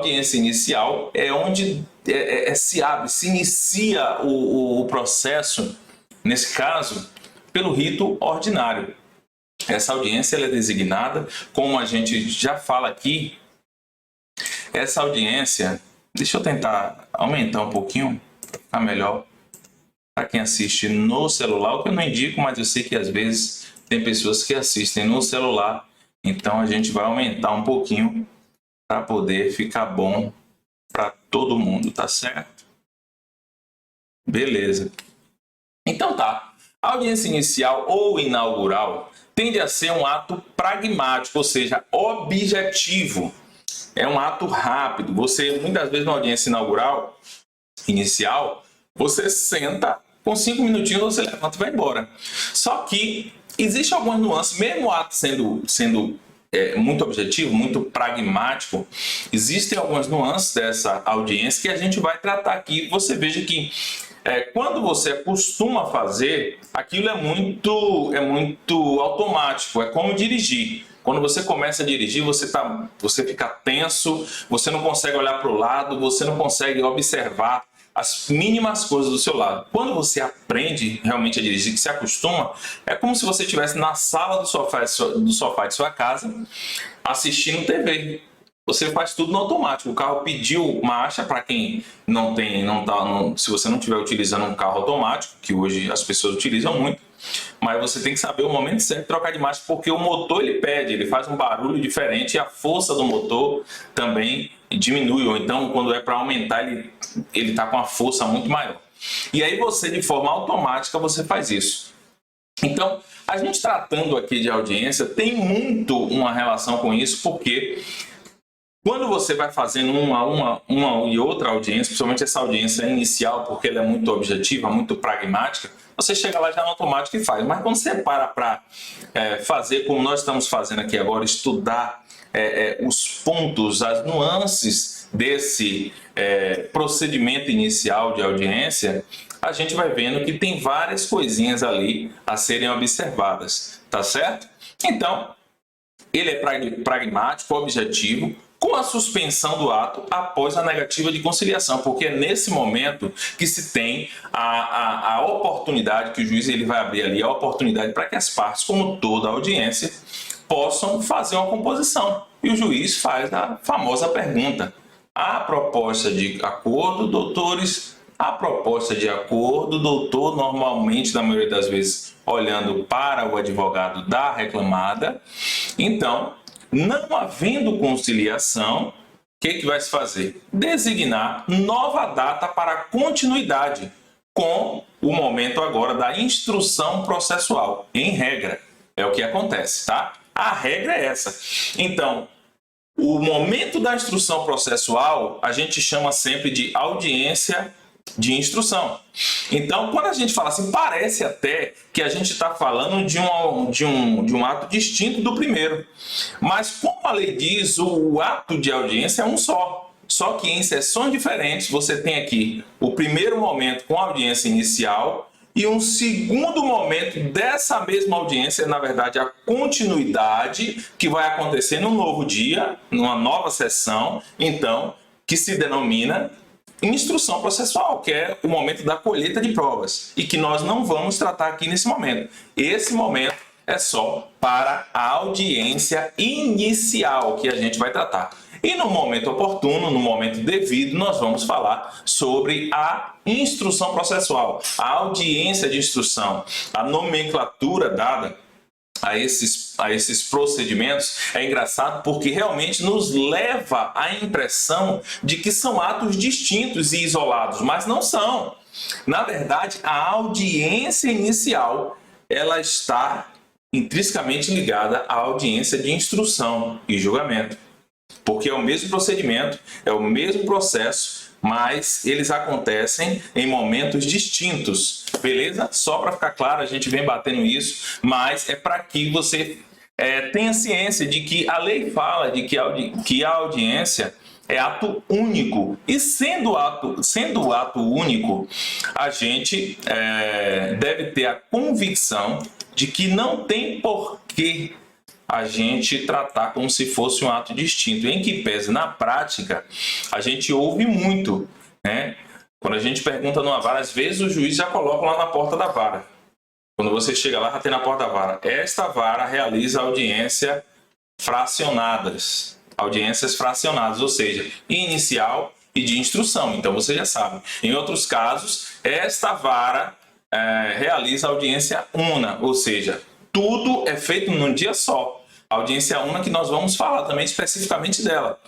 audiência inicial é onde se inicia o processo, nesse caso, pelo rito ordinário. Essa audiência ela é designada, como a gente já fala aqui, essa audiência, deixa eu tentar aumentar um pouquinho, para ficar melhor para quem assiste no celular, o que eu não indico, mas eu sei que às vezes tem pessoas que assistem no celular, então a gente vai aumentar um pouquinho para poder ficar bom para todo mundo, tá certo? Beleza. Então tá, a audiência inicial ou inaugural tende a ser um ato pragmático, ou seja, objetivo. É um ato rápido. Você, muitas vezes, na audiência inicial, você senta, com 5 minutinhos você levanta e vai embora. Só que existe algumas nuances, mesmo o ato sendo muito objetivo, muito pragmático, existem algumas nuances dessa audiência que a gente vai tratar aqui. Você veja que quando você costuma fazer, aquilo é muito automático, é como dirigir. Quando você começa a dirigir, você fica tenso, você não consegue olhar para o lado, você não consegue observar as mínimas coisas do seu lado. Quando você aprende realmente a dirigir, que se acostuma, é como se você estivesse na sala do sofá de sua casa, assistindo TV. Você faz tudo no automático. O carro pediu marcha, para quem se você não estiver utilizando um carro automático, que hoje as pessoas utilizam muito, mas você tem que saber o momento certo de trocar de marcha, porque o motor ele pede, ele faz um barulho diferente e a força do motor também diminui, ou então quando é para aumentar ele está com uma força muito maior. E aí você, de forma automática, você faz isso. Então, a gente tratando aqui de audiência tem muito uma relação com isso, porque quando você vai fazendo uma e outra audiência, principalmente essa audiência inicial, porque ela é muito objetiva, muito pragmática, você chega lá já no automático e faz. Mas quando você para fazer como nós estamos fazendo aqui agora, estudar os pontos, as nuances desse procedimento inicial de audiência, a gente vai vendo que tem várias coisinhas ali a serem observadas, tá certo? Então, ele é pragmático, objetivo, com a suspensão do ato após a negativa de conciliação, porque é nesse momento que se tem a oportunidade, que o juiz ele vai abrir ali a oportunidade para que as partes, como toda a audiência, possam fazer uma composição. E o juiz faz a famosa pergunta: há proposta de acordo, doutores? A proposta de acordo, doutor, normalmente, na maioria das vezes, olhando para o advogado da reclamada. Então, não havendo conciliação, o que vai se fazer? Designar nova data para continuidade com o momento agora da instrução processual. Em regra, é o que acontece, tá? A regra é essa. Então, o momento da instrução processual, a gente chama sempre de audiência de instrução. Então, quando a gente fala assim, parece até que a gente está falando de um ato distinto do primeiro. Mas, como a lei diz, o ato de audiência é um só. Só que em sessões diferentes, você tem aqui o primeiro momento com a audiência inicial e um segundo momento dessa mesma audiência, na verdade, a continuidade que vai acontecer num novo dia, numa nova sessão, então, que se denomina instrução processual, que é o momento da colheita de provas e que nós não vamos tratar aqui nesse momento. Esse momento é só para a audiência inicial que a gente vai tratar. E no momento oportuno, no momento devido, nós vamos falar sobre a instrução processual, a audiência de instrução, a nomenclatura dada a esses procedimentos. É engraçado porque realmente nos leva à impressão de que são atos distintos e isolados, mas não são. Na verdade, a audiência inicial ela está intrinsecamente ligada à audiência de instrução e julgamento, porque é o mesmo procedimento, é o mesmo processo, mas eles acontecem em momentos distintos, beleza? Só para ficar claro, a gente vem batendo isso, mas é para que você tenha ciência de que a lei fala de que a audiência é ato único, e sendo ato único, a gente deve ter a convicção de que não tem porquê a gente tratar como se fosse um ato distinto. Em que pese, na prática, a gente ouve muito, né? Quando a gente pergunta numa vara, às vezes o juiz já coloca lá na porta da vara. Quando você chega lá, já tem na porta da vara. Esta vara realiza audiências fracionadas, ou seja, inicial e de instrução. Então você já sabe. Em outros casos, esta vara realiza audiência una, ou seja, tudo é feito num dia só. A audiência una que nós vamos falar também especificamente dela.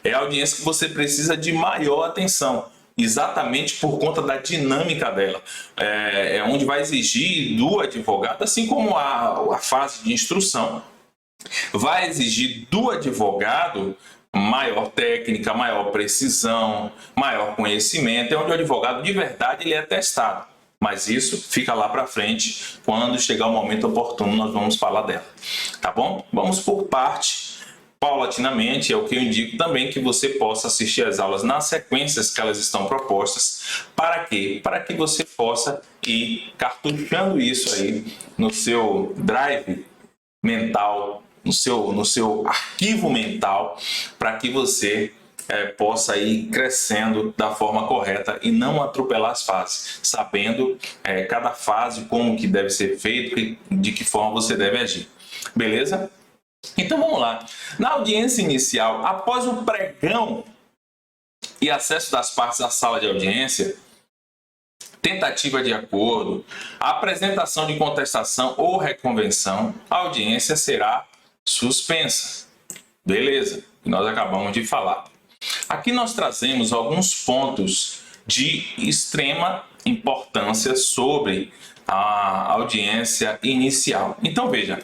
É a audiência que você precisa de maior atenção, exatamente por conta da dinâmica dela. É onde vai exigir do advogado, assim como a fase de instrução, vai exigir do advogado maior técnica, maior precisão, maior conhecimento. É onde o advogado de verdade ele é testado. Mas isso fica lá para frente, quando chegar o momento oportuno nós vamos falar dela, tá bom? Vamos por parte, paulatinamente. É o que eu indico também, que você possa assistir as aulas nas sequências que elas estão propostas. Para quê? Para que você possa ir cartuchando isso aí no seu drive mental, no seu arquivo mental, para que você possa ir crescendo da forma correta e não atropelar as fases, sabendo cada fase, como que deve ser feito e de que forma você deve agir. Beleza? Então vamos lá. Na audiência inicial, após o pregão e acesso das partes à sala de audiência, tentativa de acordo, apresentação de contestação ou reconvenção, a audiência será suspensa. Beleza? Nós acabamos de falar. Aqui nós trazemos alguns pontos de extrema importância sobre a audiência inicial. Então veja,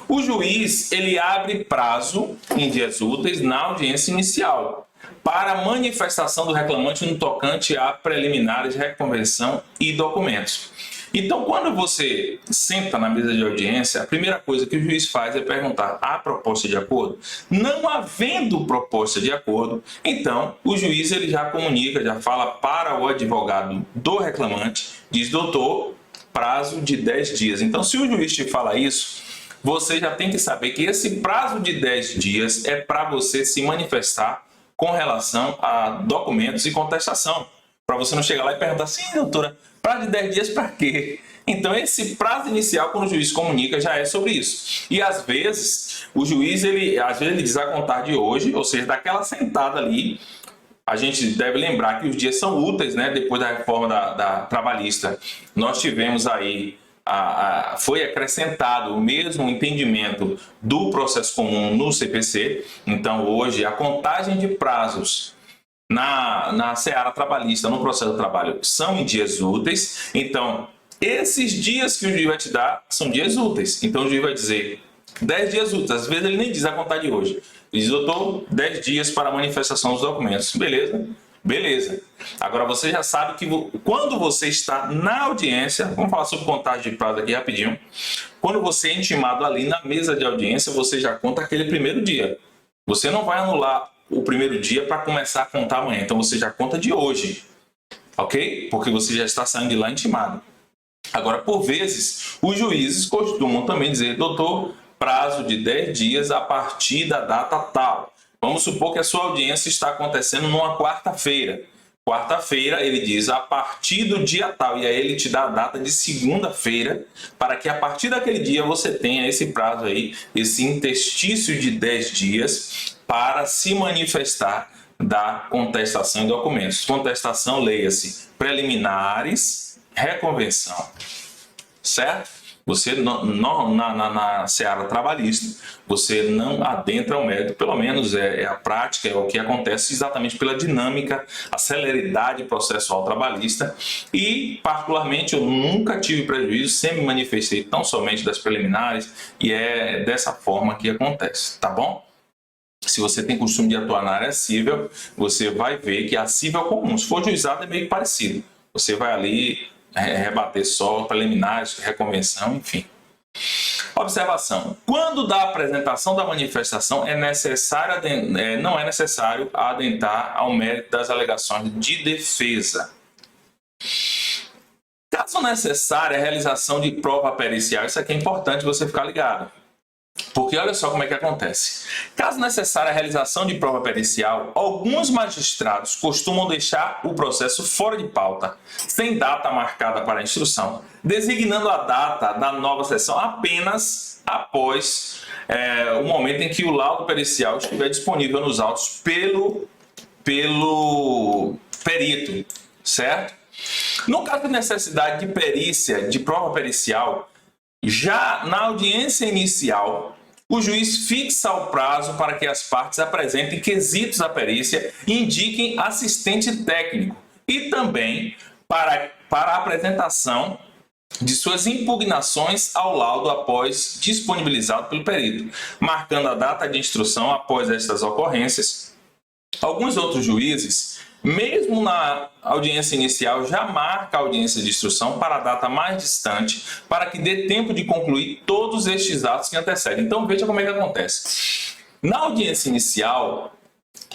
o juiz ele abre prazo em dias úteis na audiência inicial para manifestação do reclamante no tocante a preliminares, reconvenção e documentos. Então, quando você senta na mesa de audiência, a primeira coisa que o juiz faz é perguntar: há proposta de acordo? Não havendo proposta de acordo, então o juiz ele já comunica, já fala para o advogado do reclamante, diz: doutor, prazo de 10 dias. Então, se o juiz te fala isso, você já tem que saber que esse prazo de 10 dias é para você se manifestar com relação a documentos e contestação. Para você não chegar lá e perguntar: sim, doutora, prazo de 10 dias para quê? Então, esse prazo inicial, quando o juiz comunica, já é sobre isso. E, às vezes, o juiz, ele diz a contar de hoje, ou seja, daquela sentada ali. A gente deve lembrar que os dias são úteis, né? Depois da reforma da trabalhista, nós tivemos aí, foi acrescentado o mesmo entendimento do processo comum no CPC. Então, hoje, a contagem de prazos na seara trabalhista, no processo do trabalho, são em dias úteis. Então, esses dias que o juiz vai te dar são dias úteis. Então, o juiz vai dizer 10 dias úteis. Às vezes, ele nem diz a contar de hoje. Ele diz: doutor, 10 dias para a manifestação dos documentos. Beleza? Beleza. Agora, você já sabe que quando você está na audiência, vamos falar sobre contagem de prazo aqui rapidinho. Quando você é intimado ali na mesa de audiência, você já conta aquele primeiro dia. Você não vai anular o primeiro dia para começar a contar amanhã. Então, você já conta de hoje, ok? Porque você já está saindo de lá intimado. Agora, por vezes, os juízes costumam também dizer: doutor, prazo de 10 dias a partir da data tal. Vamos supor que a sua audiência está acontecendo numa quarta-feira. Quarta-feira, ele diz a partir do dia tal, e aí ele te dá a data de segunda-feira, para que a partir daquele dia você tenha esse prazo aí, esse interstício de 10 dias, para se manifestar da contestação e documentos. Contestação, leia-se, preliminares, reconvenção, certo? Você, na seara trabalhista, você não adentra ao mérito, pelo menos é a prática, é o que acontece exatamente pela dinâmica, a celeridade processual trabalhista. E, particularmente, eu nunca tive prejuízo, sempre me manifestei tão somente das preliminares, e é dessa forma que acontece, tá bom? Se você tem costume de atuar na área civil, você vai ver que a civil é comum. Se for juizado, é meio parecido. Você vai ali rebater só preliminares, reconvenção, enfim. Observação: quando da apresentação da manifestação não é necessário adentar ao mérito das alegações de defesa. Caso necessária a realização de prova pericial, isso aqui é importante você ficar ligado. Porque olha só como é que acontece. Caso necessária a realização de prova pericial, alguns magistrados costumam deixar o processo fora de pauta, sem data marcada para a instrução, designando a data da nova sessão apenas após o momento em que o laudo pericial estiver disponível nos autos pelo perito, certo? No caso de necessidade de perícia, de prova pericial, já na audiência inicial, o juiz fixa o prazo para que as partes apresentem quesitos à perícia e indiquem assistente técnico e também para a apresentação de suas impugnações ao laudo após disponibilizado pelo perito, marcando a data de instrução após estas ocorrências. Alguns outros juízes, mesmo na audiência inicial, já marca a audiência de instrução para a data mais distante, para que dê tempo de concluir todos estes atos que antecedem. Então veja como é que acontece. Na audiência inicial,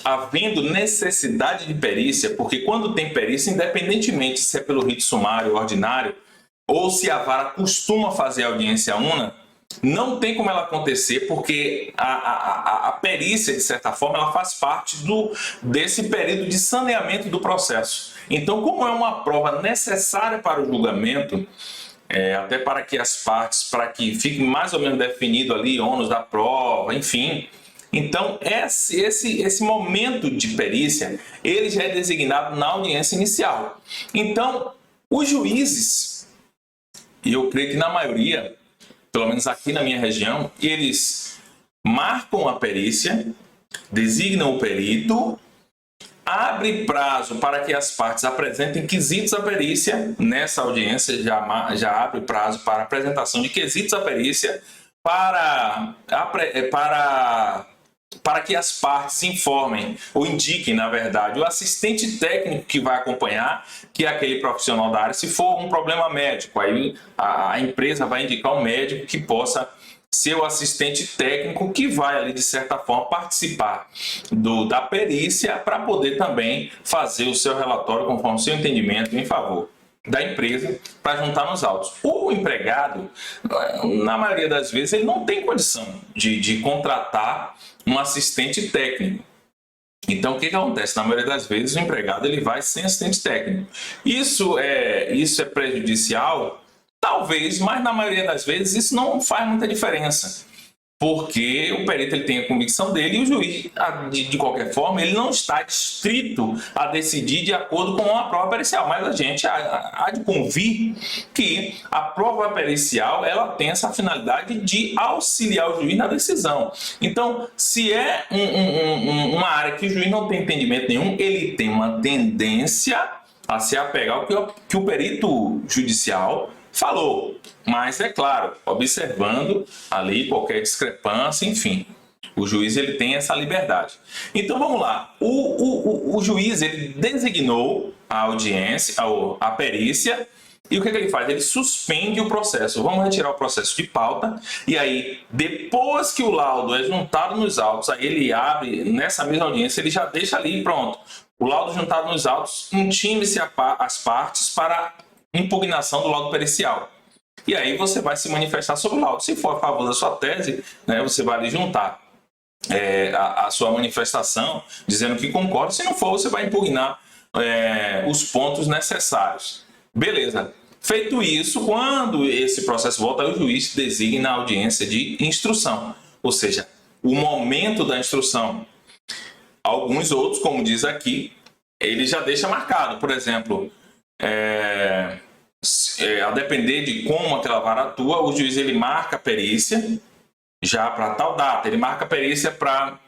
havendo necessidade de perícia, porque quando tem perícia, independentemente se é pelo rito sumário ordinário, ou se a vara costuma fazer audiência una, não tem como ela acontecer, porque a perícia, de certa forma, ela faz parte desse período de saneamento do processo. Então, como é uma prova necessária para o julgamento, até para que as partes, para que fique mais ou menos definido ali ônus da prova, enfim. Então, esse momento de perícia, ele já é designado na audiência inicial. Então, os juízes, e eu creio que na maioria, pelo menos aqui na minha região, eles marcam a perícia, designam o perito, abre prazo para que as partes apresentem quesitos à perícia. Nessa audiência já abre prazo para apresentação de quesitos à perícia para que as partes informem ou indiquem, na verdade, o assistente técnico que vai acompanhar, que é aquele profissional da área. Se for um problema médico, aí a empresa vai indicar um médico que possa ser o assistente técnico que vai ali, de certa forma, participar da perícia para poder também fazer o seu relatório conforme o seu entendimento em favor da empresa para juntar nos autos. O empregado, na maioria das vezes, ele não tem condição de contratar um assistente técnico. Então, o que acontece? Na maioria das vezes, o empregado ele vai sem assistente técnico. Isso é prejudicial? Talvez, mas na maioria das vezes isso não faz muita diferença. Porque o perito ele tem a convicção dele e o juiz, de qualquer forma, ele não está distrito a decidir de acordo com a prova pericial. Mas a gente há de convir que a prova pericial ela tem essa finalidade de auxiliar o juiz na decisão. Então, se é uma área que o juiz não tem entendimento nenhum, ele tem uma tendência a se apegar ao que o perito judicial falou, mas é claro, observando ali qualquer discrepância, enfim, o juiz ele tem essa liberdade. Então vamos lá, o juiz ele designou a audiência, a perícia, e o que ele faz? Ele suspende o processo. Vamos retirar o processo de pauta, e aí depois que o laudo é juntado nos autos, aí ele abre, nessa mesma audiência, ele já deixa ali pronto. O laudo juntado nos autos, intime-se as partes para impugnação do laudo pericial. E aí você vai se manifestar sobre o laudo. Se for a favor da sua tese, né, você vai ali juntar a sua manifestação, dizendo que concorda. Se não for, você vai impugnar os pontos necessários. Beleza. Feito isso, quando esse processo volta, o juiz designa a audiência de instrução. Ou seja, o momento da instrução. Alguns outros, como diz aqui, ele já deixa marcado. Por exemplo, a depender de como aquela vara atua, o juiz ele marca a perícia já para tal data. Ele marca a perícia para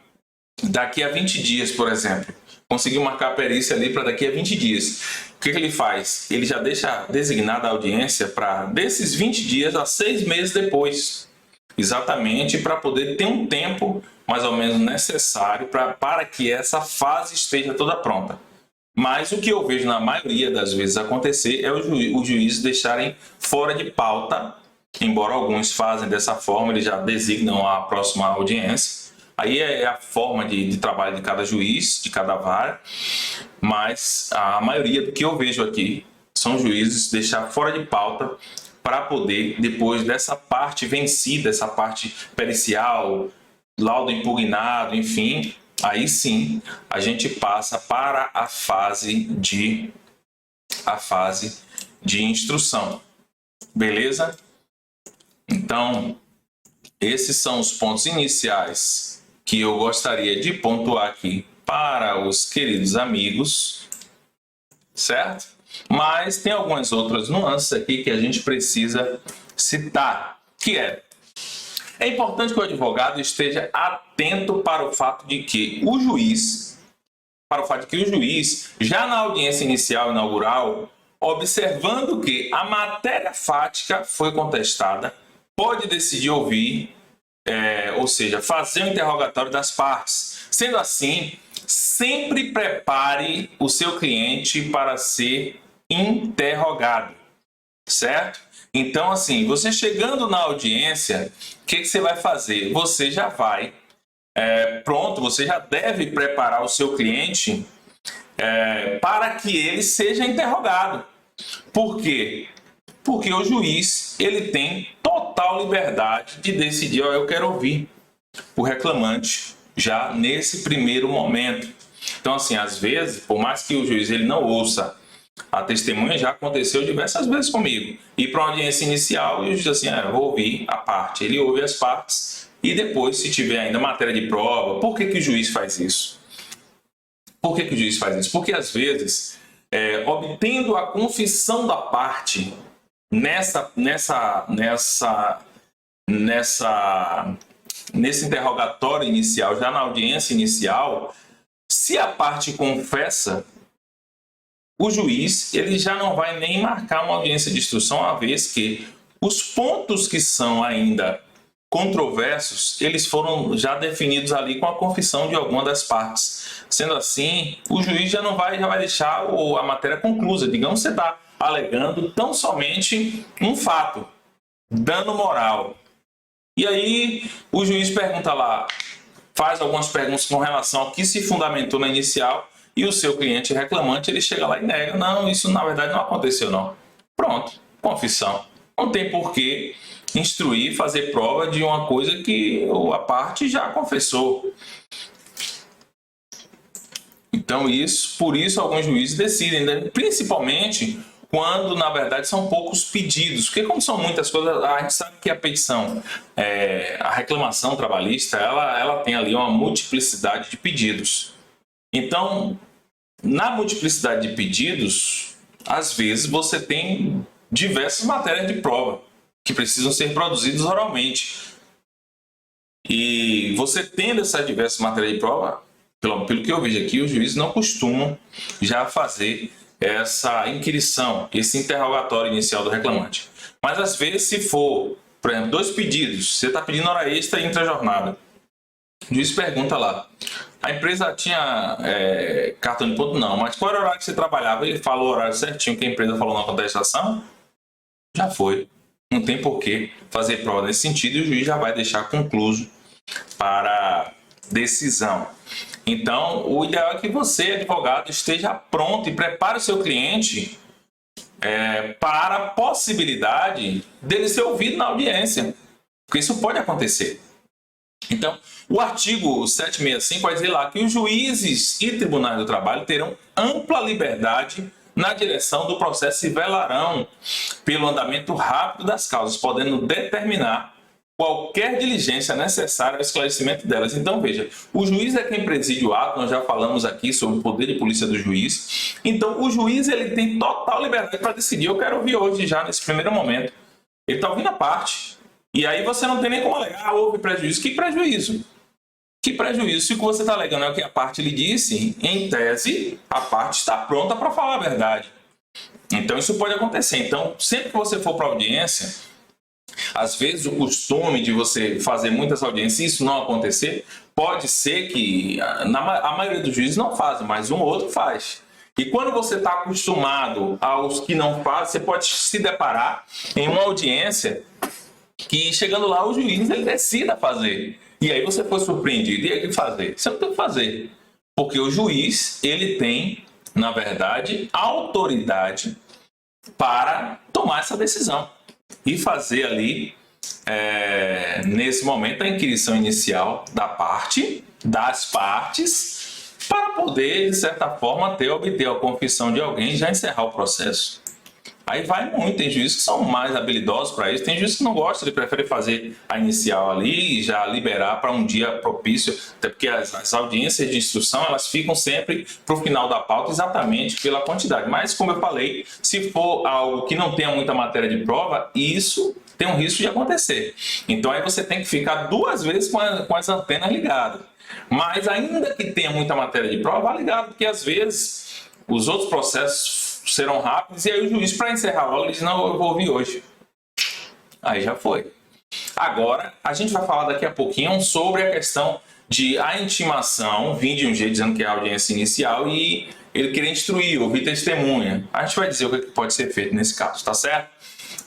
daqui a 20 dias, por exemplo. Conseguiu marcar a perícia ali para daqui a 20 dias. O que ele faz? Ele já deixa designada a audiência para desses 20 dias a 6 meses depois. Exatamente para poder ter um tempo mais ou menos necessário para que essa fase esteja toda pronta. Mas o que eu vejo na maioria das vezes acontecer é os juízes deixarem fora de pauta, embora alguns fazem dessa forma, eles já designam a próxima audiência. Aí é a forma de trabalho de cada juiz, de cada vara, mas a maioria do que eu vejo aqui são juízes deixar fora de pauta para poder, depois dessa parte vencida, essa parte pericial, laudo impugnado, enfim, aí sim a gente passa para a fase de instrução. Beleza? Então, esses são os pontos iniciais que eu gostaria de pontuar aqui para os queridos amigos, certo? Mas tem algumas outras nuances aqui que a gente precisa citar, que é importante que o advogado esteja atento para o fato de que o juiz, já na audiência inicial inaugural, observando que a matéria fática foi contestada, pode decidir ouvir, ou seja, fazer o interrogatório das partes. Sendo assim, sempre prepare o seu cliente para ser interrogado, certo? Então, assim, você chegando na audiência, o que você vai fazer? Você já vai, pronto, você já deve preparar o seu cliente para que ele seja interrogado. Por quê? Porque o juiz, ele tem total liberdade de decidir, eu quero ouvir o reclamante já nesse primeiro momento. Então, assim, às vezes, por mais que o juiz ele não ouça a testemunha, já aconteceu diversas vezes comigo. Ir para uma audiência inicial e o juiz diz assim, eu vou ouvir a parte. Ele ouve as partes e depois, se tiver ainda matéria de prova, por que o juiz faz isso? Por que o juiz faz isso? Porque, às vezes, obtendo a confissão da parte nesse interrogatório inicial, já na audiência inicial, se a parte confessa, o juiz ele já não vai nem marcar uma audiência de instrução, uma vez que os pontos que são ainda controversos, eles foram já definidos ali com a confissão de alguma das partes. Sendo assim, o juiz já vai deixar a matéria conclusa. Digamos que você está alegando tão somente um fato, dano moral. E aí o juiz pergunta lá, faz algumas perguntas com relação ao que se fundamentou na inicial, e o seu cliente reclamante, ele chega lá e nega, não, isso na verdade não aconteceu não. Pronto, confissão. Não tem por que instruir, fazer prova de uma coisa que a parte já confessou. Então por isso alguns juízes decidem, né? Principalmente quando na verdade são poucos pedidos, porque como são muitas coisas, a gente sabe que a petição, a reclamação trabalhista, ela tem ali uma multiplicidade de pedidos. Então, na multiplicidade de pedidos, às vezes você tem diversas matérias de prova que precisam ser produzidas oralmente. E você tendo essas diversas matérias de prova, pelo que eu vejo aqui, os juízes não costumam já fazer essa inquirição, esse interrogatório inicial do reclamante. Mas às vezes, se for, por exemplo, 2 pedidos, você está pedindo hora extra e intra-jornada, o juiz pergunta lá, a empresa tinha cartão de ponto? Não, mas qual era o horário que você trabalhava? Ele falou o horário certinho que a empresa falou na contestação? Já foi. Não tem por que fazer prova nesse sentido e o juiz já vai deixar concluso para decisão. Então, o ideal é que você, advogado, esteja pronto e prepare o seu cliente para a possibilidade dele ser ouvido na audiência, porque isso pode acontecer. Então, o artigo 765 vai dizer lá que os juízes e tribunais do trabalho terão ampla liberdade na direção do processo e velarão pelo andamento rápido das causas, podendo determinar qualquer diligência necessária ao esclarecimento delas. Então, veja, o juiz é quem preside o ato, nós já falamos aqui sobre o poder de polícia do juiz. Então, o juiz ele tem total liberdade para decidir, eu quero ouvir hoje já, nesse primeiro momento. Ele está ouvindo a parte. E aí você não tem nem como alegar, houve prejuízo. Que prejuízo? Que prejuízo? Se o que você está alegando é o que a parte lhe disse, em tese, a parte está pronta para falar a verdade. Então, isso pode acontecer. Então, sempre que você for para a audiência, às vezes o costume de você fazer muitas audiências, se isso não acontecer, pode ser que a maioria dos juízes não fazem, mas um ou outro faz. E quando você está acostumado aos que não fazem, você pode se deparar em uma audiência que, chegando lá, o juiz ele decida fazer. E aí você foi surpreendido. E aí o que fazer? Você não tem o que fazer. Porque o juiz, ele tem, na verdade, autoridade para tomar essa decisão. e fazer ali, nesse momento, a inquirição inicial das partes, para poder, de certa forma, obter a confissão de alguém e já encerrar o processo. Aí vai muito, tem juízes que são mais habilidosos para isso, tem juízes que não gostam, ele prefere fazer a inicial ali e já liberar para um dia propício, até porque as audiências de instrução, elas ficam sempre para o final da pauta exatamente pela quantidade. Mas, como eu falei, se for algo que não tenha muita matéria de prova, isso tem um risco de acontecer. Então aí você tem que ficar 2 vezes com as antenas ligadas. Mas ainda que tenha muita matéria de prova, vá ligado, porque às vezes os outros processos serão rápidos, e aí o juiz, para encerrar logo, ele diz, não, eu vou ouvir hoje. Aí já foi. Agora, a gente vai falar daqui a pouquinho sobre a questão de a intimação, vir de um jeito dizendo que é a audiência inicial e ele querer instruir, ouvir testemunha. A gente vai dizer o que pode ser feito nesse caso, tá certo?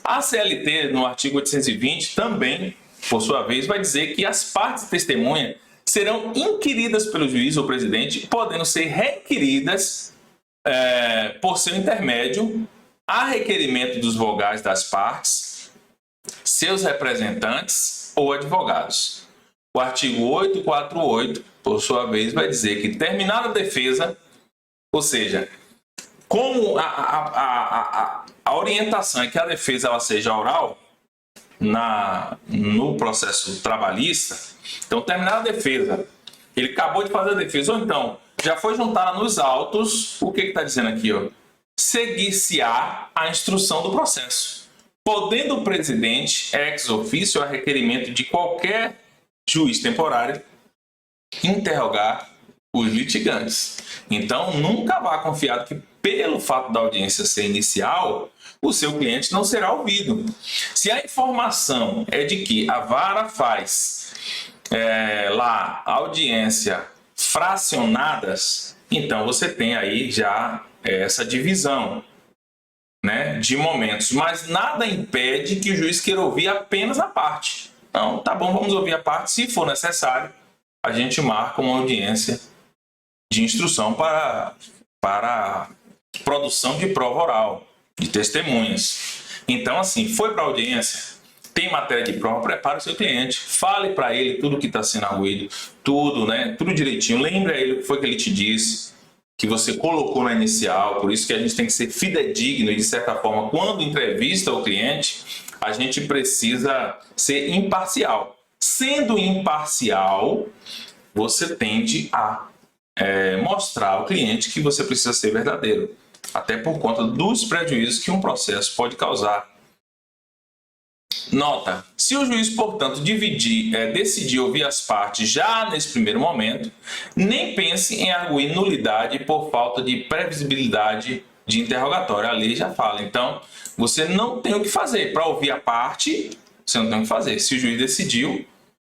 A CLT, no artigo 820, também, por sua vez, vai dizer que as partes de testemunha serão inquiridas pelo juiz ou presidente, podendo ser requeridas por seu intermédio, a requerimento dos vogais das partes, seus representantes ou advogados. O artigo 848, por sua vez, vai dizer que, terminada a defesa, ou seja, como a orientação é que a defesa ela seja oral no processo trabalhista, então, terminada a defesa, ele acabou de fazer a defesa, ou então já foi juntada nos autos, o que está dizendo aqui? Seguir-se-á a instrução do processo, podendo o presidente, ex officio, a requerimento de qualquer juiz temporário, interrogar os litigantes. Então, nunca vá confiado que, pelo fato da audiência ser inicial, o seu cliente não será ouvido. Se a informação é de que a vara faz lá audiência fracionadas, então você tem aí já essa divisão, né, de momentos, mas nada impede que o juiz queira ouvir apenas a parte. Então, tá bom, vamos ouvir a parte, se for necessário, a gente marca uma audiência de instrução para produção de prova oral, de testemunhas. Então, assim, foi para a audiência, tem matéria de prova, prepare o seu cliente, fale para ele tudo que está sendo arguído, tudo, né? Tudo direitinho. Lembre a ele o que foi que ele te disse, que você colocou na inicial. Por isso que a gente tem que ser fidedigno e, de certa forma, quando entrevista o cliente, a gente precisa ser imparcial. Sendo imparcial, você tende a mostrar ao cliente que você precisa ser verdadeiro, até por conta dos prejuízos que um processo pode causar. Nota: se o juiz, portanto, decidir ouvir as partes já nesse primeiro momento, nem pense em arguir nulidade por falta de previsibilidade de interrogatório. A lei já fala. Então, você não tem o que fazer. Para ouvir a parte, você não tem o que fazer. Se o juiz decidiu,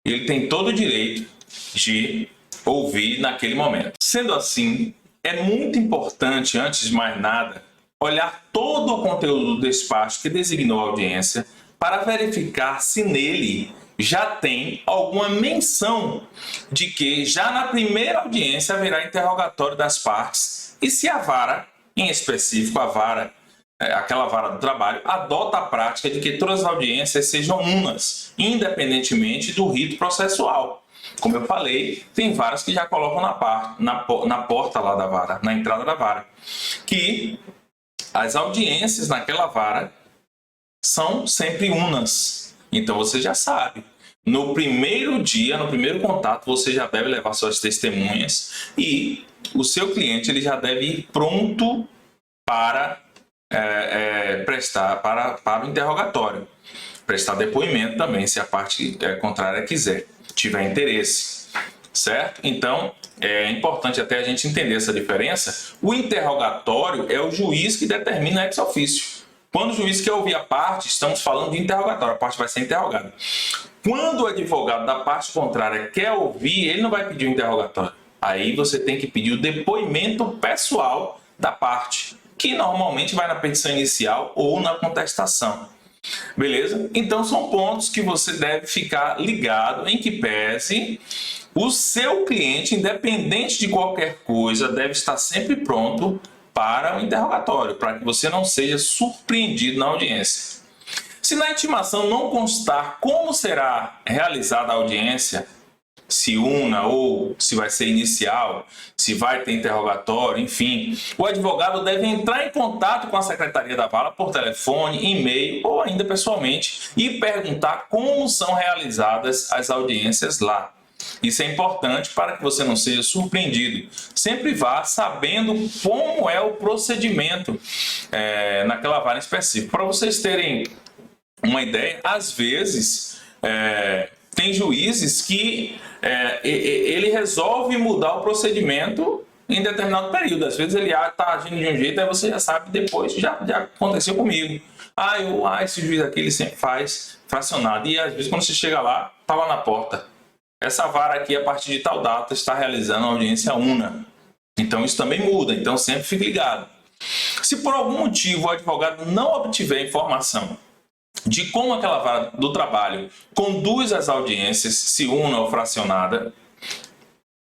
ele tem todo o direito de ouvir naquele momento. Sendo assim, é muito importante, antes de mais nada, olhar todo o conteúdo do despacho que designou a audiência para verificar se nele já tem alguma menção de que já na primeira audiência haverá interrogatório das partes e se a vara, em específico a vara, aquela vara do trabalho, adota a prática de que todas as audiências sejam unas, independentemente do rito processual. Como eu falei, tem varas que já colocam na porta lá da vara, na entrada da vara, que as audiências naquela vara são sempre unas. Então você já sabe. No primeiro dia, no primeiro contato, você já deve levar suas testemunhas e o seu cliente ele já deve ir pronto para prestar para o interrogatório. Prestar depoimento também, se a parte contrária quiser, tiver interesse. Certo? Então, é importante até a gente entender essa diferença. O interrogatório é o juiz que determina ex officio. Quando o juiz quer ouvir a parte, estamos falando de interrogatório, a parte vai ser interrogada. Quando o advogado da parte contrária quer ouvir, ele não vai pedir o interrogatório. Aí você tem que pedir o depoimento pessoal da parte, que normalmente vai na petição inicial ou na contestação. Beleza? Então são pontos que você deve ficar ligado, em que pese o seu cliente, independente de qualquer coisa, deve estar sempre pronto para o interrogatório, para que você não seja surpreendido na audiência. Se na intimação não constar como será realizada a audiência, se una ou se vai ser inicial, se vai ter interrogatório, enfim, o advogado deve entrar em contato com a Secretaria da Vara por telefone, e-mail ou ainda pessoalmente e perguntar como são realizadas as audiências lá. Isso é importante para que você não seja surpreendido. Sempre vá sabendo como é o procedimento naquela vara específica. Para vocês terem uma ideia, às vezes tem juízes que ele resolve mudar o procedimento em determinado período. Às vezes ele está agindo de um jeito, aí você já sabe depois, já aconteceu comigo. Esse juiz aqui ele sempre faz fracionado. E às vezes quando você chega lá, está lá na porta. Essa vara aqui, a partir de tal data, está realizando a audiência una. Então isso também muda, então sempre fique ligado. Se por algum motivo o advogado não obtiver informação de como aquela vara do trabalho conduz as audiências, se una ou fracionada,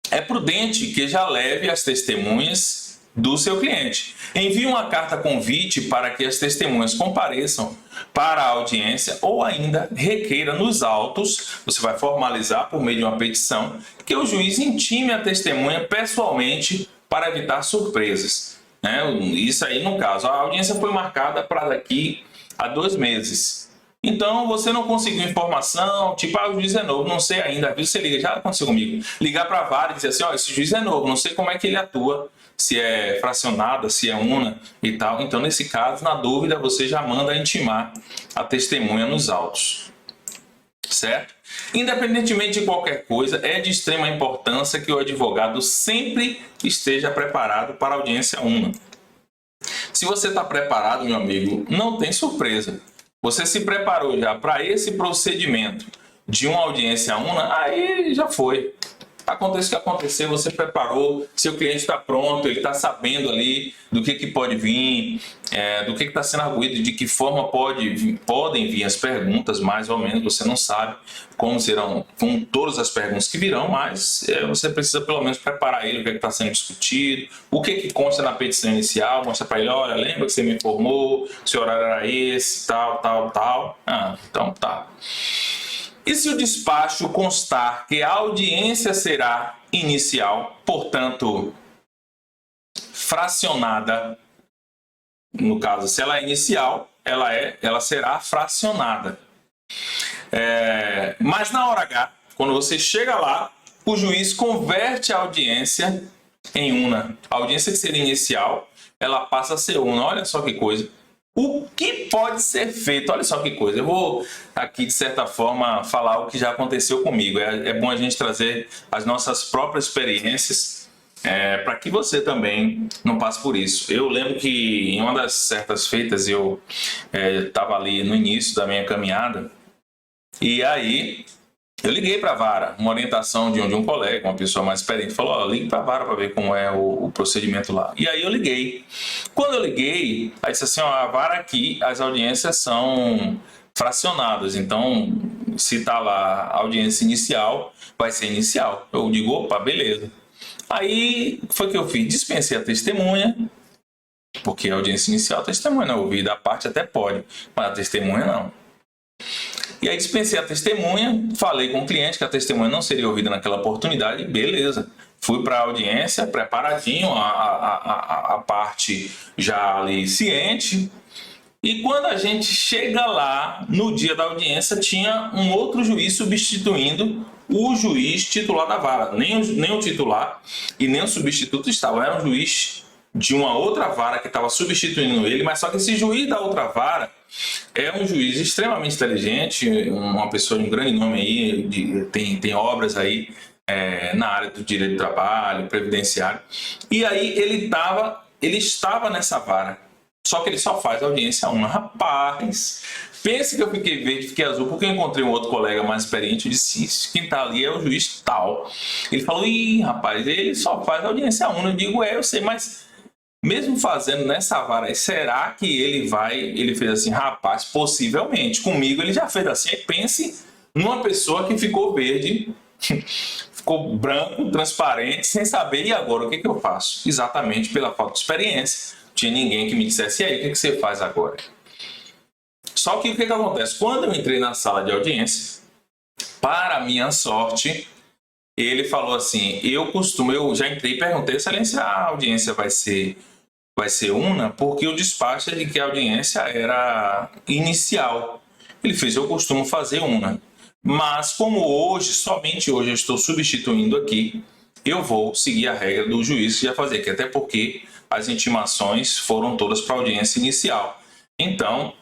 é prudente que já leve as testemunhas do seu cliente. Envie uma carta convite para que as testemunhas compareçam para a audiência ou ainda requeira nos autos, você vai formalizar por meio de uma petição, que o juiz intime a testemunha pessoalmente para evitar surpresas. Isso aí no caso, a audiência foi marcada para daqui a 2 meses. Então, você não conseguiu informação, tipo, o juiz é novo, não sei ainda. Às vezes você liga, já aconteceu comigo, ligar para a vara e dizer assim, esse juiz é novo, não sei como é que ele atua, se é fracionada, se é una e tal. Então, nesse caso, na dúvida, você já manda intimar a testemunha nos autos. Certo? Independentemente de qualquer coisa, é de extrema importância que o advogado sempre esteja preparado para a audiência una. Se você está preparado, meu amigo, não tem surpresa. Você se preparou já para esse procedimento de uma audiência una, aí já foi. Acontece o que acontecer, você preparou, seu cliente está pronto, ele está sabendo ali do que pode vir, do que está sendo arguído, de que forma podem vir as perguntas, mais ou menos. Você não sabe como serão com todas as perguntas que virão, mas você precisa pelo menos preparar ele, o que está sendo discutido, o que consta na petição inicial, mostra para ele, olha, lembra que você me informou, seu horário era esse, tal. Então tá. E se o despacho constar que a audiência será inicial, portanto, fracionada, no caso, se ela é inicial, ela será fracionada. Mas na hora H, quando você chega lá, o juiz converte a audiência em una. A audiência que seria inicial, ela passa a ser una. Olha só que coisa. O que pode ser feito? Olha só que coisa. Eu vou aqui, de certa forma, falar o que já aconteceu comigo. É bom a gente trazer as nossas próprias experiências para que você também não passe por isso. Eu lembro que em uma das certas feitas eu estava ali no início da minha caminhada e aí eu liguei para a vara, uma orientação de um colega, uma pessoa mais experiente, falou, ligue para a vara para ver como é o procedimento lá. E aí eu liguei. Quando eu liguei, aí disse assim, a vara aqui, as audiências são fracionadas, então se está lá a audiência inicial, vai ser inicial. Eu digo, opa, beleza. Aí foi que eu fiz, dispensei a testemunha, porque a audiência inicial, a testemunha não é ouvida, a parte até pode, mas a testemunha não. E aí dispensei a testemunha, falei com o cliente que a testemunha não seria ouvida naquela oportunidade, beleza. Fui para a audiência, preparadinho, a parte já ali ciente. E quando a gente chega lá, no dia da audiência, tinha um outro juiz substituindo o juiz titular da vara. Nem o titular e nem o substituto estavam, era um juiz de uma outra vara que estava substituindo ele, mas só que esse juiz da outra vara é um juiz extremamente inteligente, uma pessoa de um grande nome aí, tem obras aí na área do direito do trabalho, previdenciário, e aí ele estava nessa vara, só que ele só faz audiência uma. Rapaz, pense que eu fiquei verde, fiquei azul, porque eu encontrei um outro colega mais experiente, eu disse, quem tá ali é o juiz tal. Ele falou, rapaz, ele só faz audiência uma. Eu digo, eu sei, mas mesmo fazendo nessa vara, será que ele fez assim? Rapaz, possivelmente. Comigo ele já fez assim. E pense numa pessoa que ficou verde, ficou branco, transparente, sem saber, e agora o que eu faço? Exatamente pela falta de experiência. Não tinha ninguém que me dissesse, e aí, o que você faz agora? Só que o que acontece? Quando eu entrei na sala de audiência, para minha sorte, ele falou assim, eu já entrei e perguntei, excelência, a audiência vai ser una, porque o despacho é de que a audiência era inicial. Ele fez, eu costumo fazer una. Mas como hoje, somente hoje eu estou substituindo aqui, eu vou seguir a regra do juiz que já fazia aqui, até porque as intimações foram todas para a audiência inicial. Então,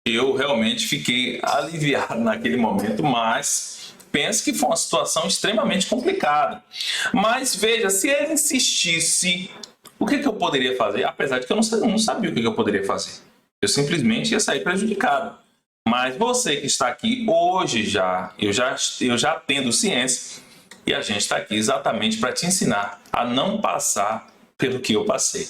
eu realmente fiquei aliviado naquele momento, mas penso que foi uma situação extremamente complicada. Mas veja, se ele insistisse, o que eu poderia fazer? Apesar de que eu não sabia o que eu poderia fazer. Eu simplesmente ia sair prejudicado. Mas você que está aqui hoje eu já tendo ciência, e a gente está aqui exatamente para te ensinar a não passar pelo que eu passei.